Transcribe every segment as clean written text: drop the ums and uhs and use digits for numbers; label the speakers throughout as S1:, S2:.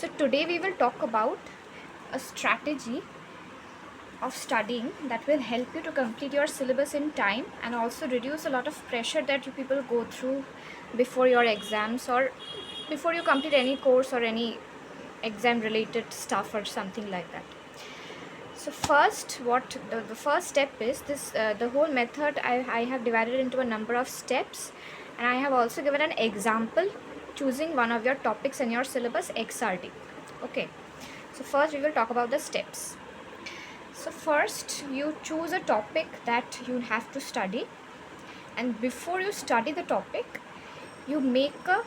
S1: So today we will talk about a strategy of studying that will help you to complete your syllabus in time and also reduce a lot of pressure that you people go through before your exams or before you complete any course or any exam related stuff or something like that. So first, what the first step is this the whole method I have divided into a number of steps, and I have also given an example choosing one of your topics in your syllabus XRD. Okay, so first we will talk about the steps. So first you choose a topic that you have to study, and before you study the topic you make a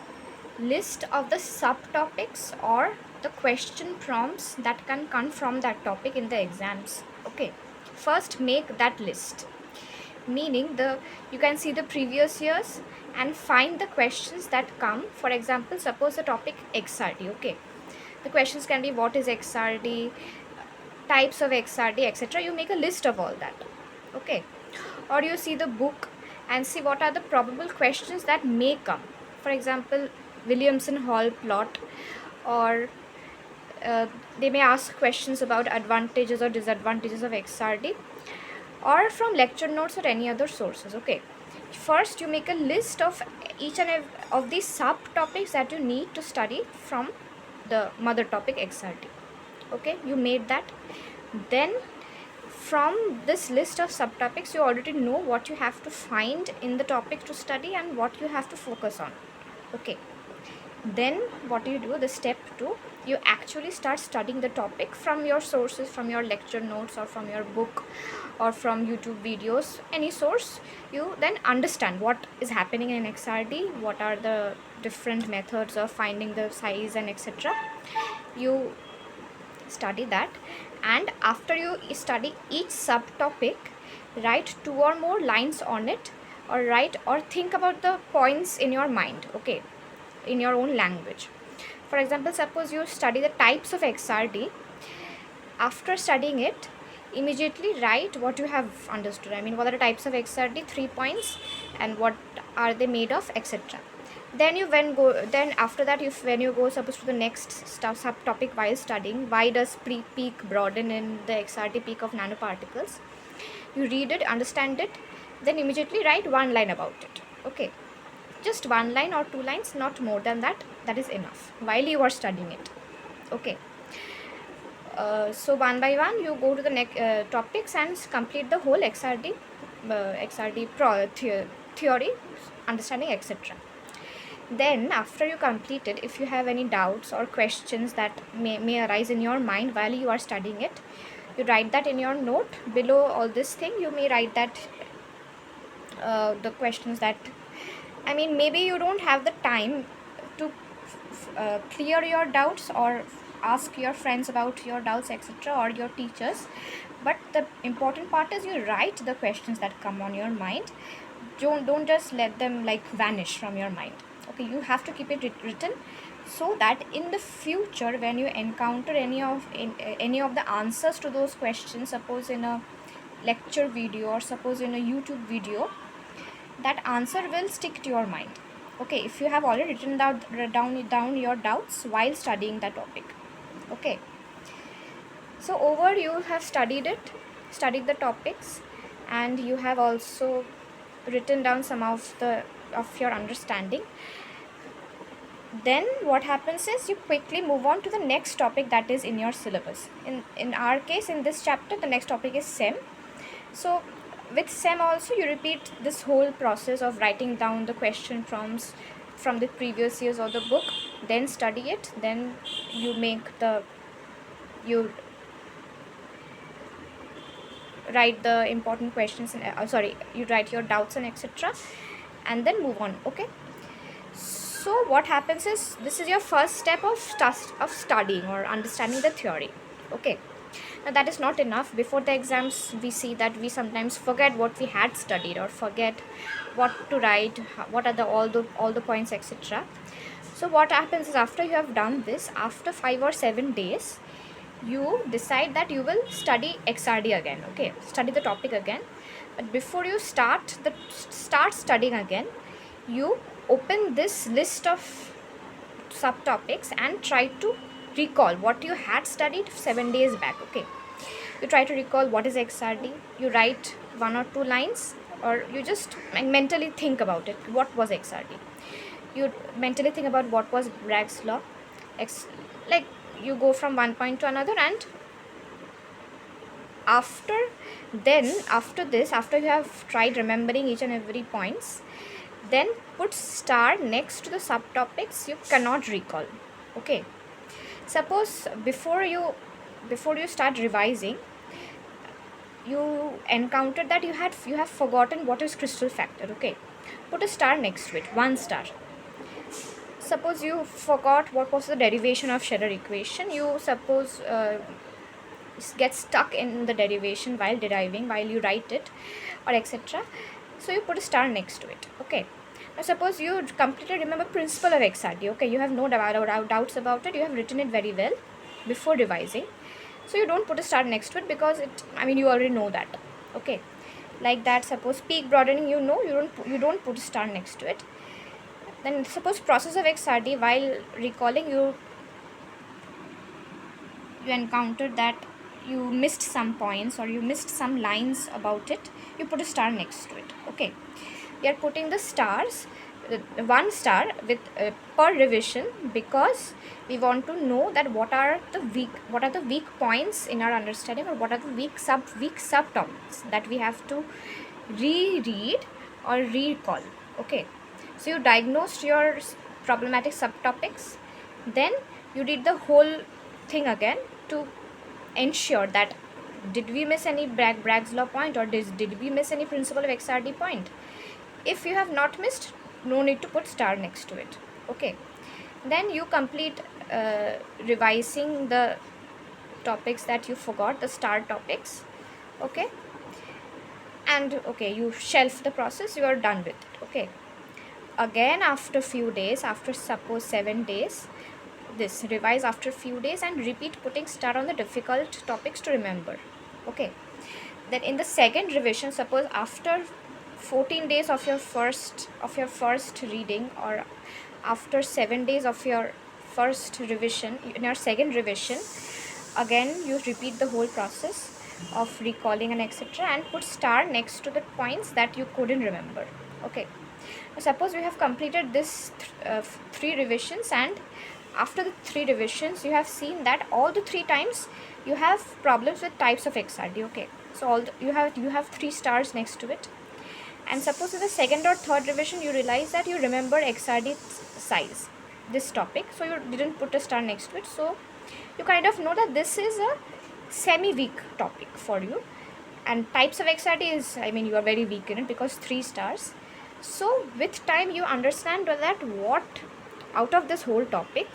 S1: list of the subtopics or the question prompts that can come from that topic in the exams. Okay, first make that list, meaning the you can see the previous years and find the questions that come. For example, suppose the topic XRD. Okay, the questions can be what is XRD, types of XRD, etc. You make a list of all that. Okay, or you see the book and see what are the probable questions that may come. For example, Williamson Hall plot, or they may ask questions about advantages or disadvantages of XRD, or from lecture notes or any other sources. Okay, first you make a list of each and every of these subtopics that you need to study from the mother topic XRD. Okay, you made that. Then from this list of subtopics you already know what you have to find in the topic to study and what you have to focus on. Okay, then what do you do? The step 2, you actually start studying the topic from your sources, from your lecture notes or from your book or from YouTube videos, any source. You then understand what is happening in XRD, what are the different methods of finding the size and etc. You study that, and after you study each subtopic, write 2 or more lines on it, or write or think about the points in your mind. Okay, in your own language. For example, suppose you study the types of XRD. After studying it, immediately write what you have understood. I mean, what are the types of XRD, 3 points, and what are they made of, etc. Then after that, if when you go suppose to the next subtopic while studying, why does peak broaden in the XRD peak of nanoparticles, you read it, understand it, then immediately write 1 line about it. Okay, just 1 line or 2 lines, not more than that. That is enough while you are studying it. Okay, so one by one you go to the next topics and complete the whole XRD theory, understanding, etc. Then after you complete it, if you have any doubts or questions that may arise in your mind while you are studying it, you write that in your note below all this thing. You may write that the questions that, I mean, maybe you don't have the time to clear your doubts or ask your friends about your doubts, etc., or your teachers, but the important part is you write the questions that come on your mind. Don't just let them like vanish from your mind. Okay, you have to keep it written, so that in the future when you encounter any of the answers to those questions, suppose in a lecture video or suppose in a YouTube video, that answer will stick to your mind. Okay, if you have already written down your doubts while studying that topic. Okay, so over you have studied the topics, and you have also written down some of your understanding. Then what happens is you quickly move on to the next topic that is in your syllabus. In our case, in this chapter, the next topic is SEM. So with SEM also you repeat this whole process of writing down the question prompts from the previous years or the book, then study it, then you write the important questions and you write your doubts and etc., and then move on. Okay, so what happens is this is your first step of studying or understanding the theory. Okay, now that is not enough. Before the exams we see that we sometimes forget what we had studied or forget what to write, what are all the points, etc. So what happens is after you have done this, after 5 or 7 days, you decide that you will study XRD again. Okay, study the topic again, but before you start studying again, you open this list of subtopics and try to recall what you had studied 7 days back. Okay, you try to recall what is XRD, you write 1 or 2 lines, or you just mentally think about it. What was XRD? You mentally think about what was Bragg's law. Like, you go from one point to another, and after after you have tried remembering each and every points, then put star next to the subtopics you cannot recall. Okay, suppose before you start revising, you encountered that you have forgotten what is crystal factor. Okay, put a star next to it, 1 star. Suppose you forgot what was the derivation of Scherer equation, you suppose get stuck in the derivation while deriving, while you write it, or etc. So you put a star next to it. Okay, now suppose you completely remember principle of XRD. Okay, you have no doubts about it, you have written it very well before revising, so you don't put a star next to it, because you already know that. Okay, like that. Suppose peak broadening, you don't put a star next to it. Then suppose process of XRD, while recalling, you encountered that you missed some points or you missed some lines about it, you put a star next to it. Okay, we are putting the stars, 1 star with per revision, because we want to know that what are the weak points in our understanding, or what are the weak subtopics that we have to reread or recall. Okay, so you diagnosed your problematic subtopics, then you did the whole thing again to ensure that did we miss any Bragg's law point, or did we miss any principle of XRD point. If you have not missed, no need to put star next to it. Okay, then you complete revising the topics that you forgot, the star topics. Okay, and okay, you shelf the process, you are done with it. Okay, again after few days, after suppose 7 days, this revise after few days and repeat putting star on the difficult topics to remember. Okay, then in the second revision, suppose after 14 days of your first reading, or after 7 days of your first revision, in your second revision, again you repeat the whole process of recalling and etc., and put star next to the points that you couldn't remember. Okay, suppose you have completed this 3 revisions, and after the 3 revisions you have seen that all the 3 times you have problems with types of XRD. Okay, so you have 3 stars next to it. And suppose in the second or third revision you realize that you remember XRD size, this topic, so you didn't put a star next to it, so you kind of know that this is a semi-weak topic for you, and types of XRD is, you are very weak in it, because 3 stars. So with time you understand that what out of this whole topic,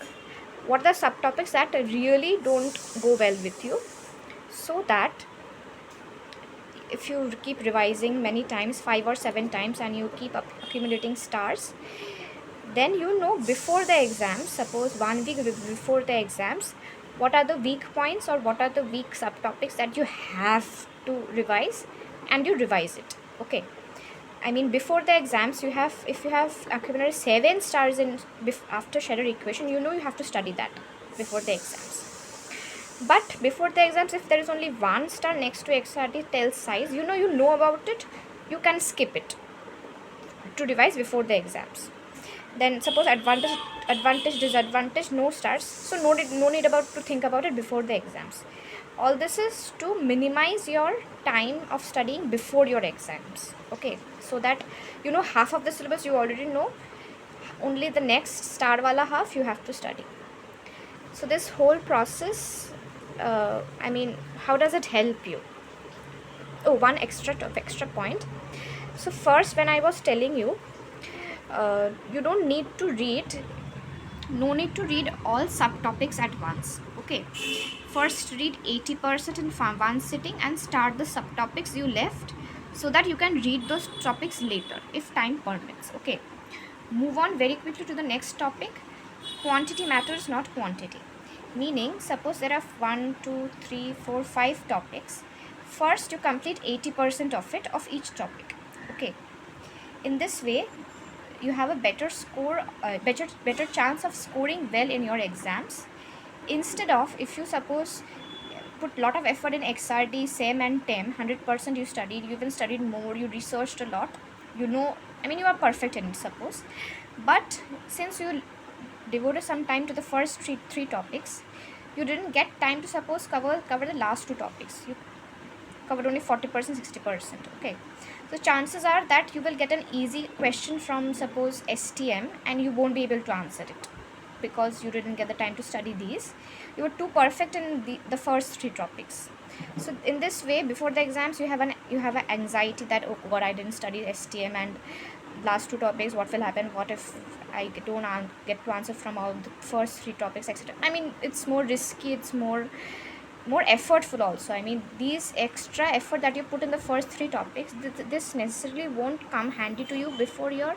S1: what are the subtopics that really don't go well with you, so that if you keep revising many times, 5 or 7 times, and you keep accumulating stars, then you know before the exams, suppose 1 week before the exams, what are the weak points or what are the weak subtopics that you have to revise, and you revise it. Okay, before the exams, if you have accumulated 7 stars in after Scherer equation, you have to study that before the exams. But before the exams, if there is only 1 star next to XRD tells size, you know about it, you can skip it to revise before the exams. Then suppose advantage, disadvantage, no stars, so no need about to think about it before the exams. All this is to minimize your time of studying before your exams. Okay, so that half of the syllabus you already know, only the next star wala half you have to study. So this whole process, how does it help you? Oh, one extra point. So first, when I was telling you, you don't need to read, no need to read all subtopics at once. Okay, first read 80% in one sitting and start the subtopics you left, so that you can read those topics later if time permits. Okay, move on very quickly to the next topic. Quantity matters, not quantity. Meaning, suppose there are 1, 2, 3, 4, 5 topics. First, you complete 80% of it, of each topic. Okay, in this way you have a better score, better chance of scoring well in your exams. instead of, if you suppose put lot of effort in XRD, SEM and TEM, 100% you studied, you even studied more, you researched a lot, you know, I mean you are perfect in it, suppose, but since you devoted some time to the first three topics, you didn't get time to suppose cover the last two topics, you covered only 40%, 60%. Okay, so chances are that you will get an easy question from suppose STM and you won't be able to answer it because you didn't get the time to study these. You were too perfect in the first three topics. So in this way, before the exams, you have an anxiety that, oh god, I didn't study STM and last two topics, what will happen, what if I don't get to answer from all the first three topics, etc. I mean, it's more risky, it's more effortful also. I mean, these extra effort that you put in the first three topics, this necessarily won't come handy to you before your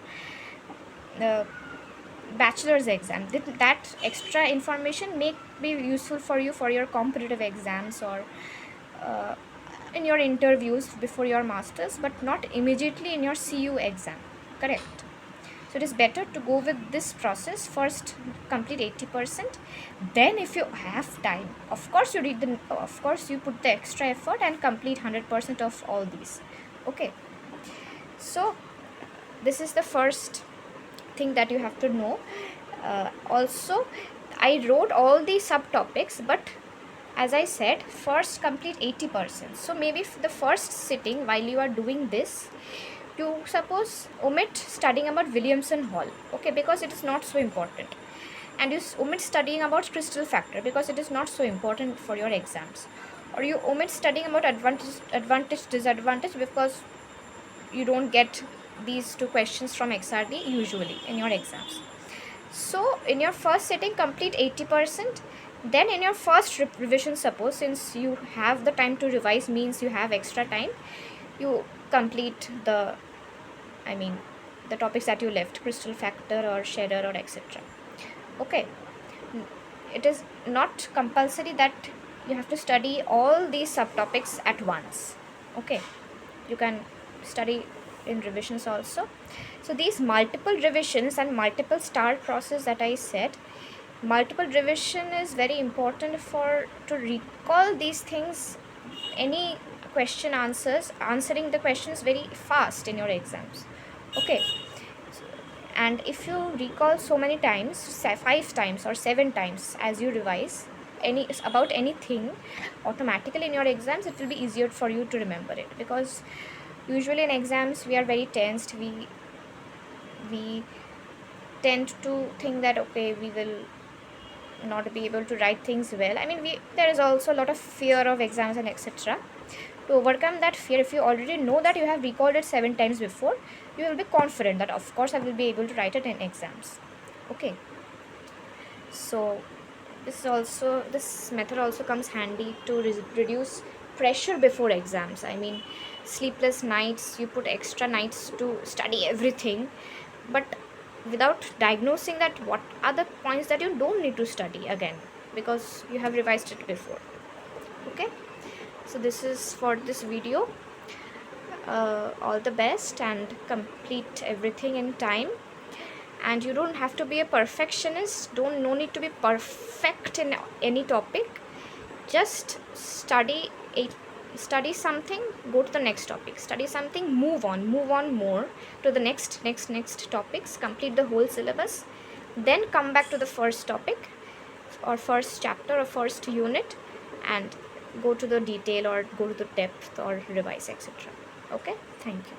S1: uh, bachelor's exam. That extra information may be useful for you for your competitive exams or uh, in your interviews before your masters, but not immediately in your CU exam, correct? So it is better to go with this process. First complete 80%, then if you have time, of course of course you put the extra effort and complete 100% of all these. Okay, so this is the first thing that you have to know. Also, I wrote all these subtopics, but as I said, first complete 80%. So maybe the first sitting, while you are doing this, you suppose omit studying about Williamson Hall, okay, because it is not so important, and you omit studying about crystal factor because it is not so important for your exams, or you omit studying about advantage disadvantage because you don't get these two questions from XRD usually in your exams. So in your first sitting, complete 80%. Then in your first revision, suppose, since you have the time to revise, means you have extra time, you complete I mean the topics that you left, crystal factor or shader or etc. Okay, it is not compulsory that you have to study all these subtopics at once. Okay, you can study in revisions also. So these multiple revisions and multiple start process that I said, multiple revision is very important for to recall these things, any question answering the questions very fast in your exams. Okay, and if you recall so many times, 5 times or 7 times as you revise any about anything, automatically in your exams it will be easier for you to remember it, because usually in exams we are very tensed, we tend to think that okay, we will not be able to write things well. I mean, there is also a lot of fear of exams and etc. To overcome that fear, if you already know that you have recalled it 7 times before, you will be confident that of course I will be able to write it in exams. Okay, so this method also comes handy to reduce pressure before exams. I mean, sleepless nights, you put extra nights to study everything, but without diagnosing that what are the points that you don't need to study again because you have revised it before. Okay, so this is for this video. All the best and complete everything in time. And you don't have to be a perfectionist, no need to be perfect in any topic. Just study something, go to the next topic, study something, move on more to the next topics, complete the whole syllabus, then come back to the first topic or first chapter or first unit and go to the detail or go to the depth or revise, etc. Okay, thank you.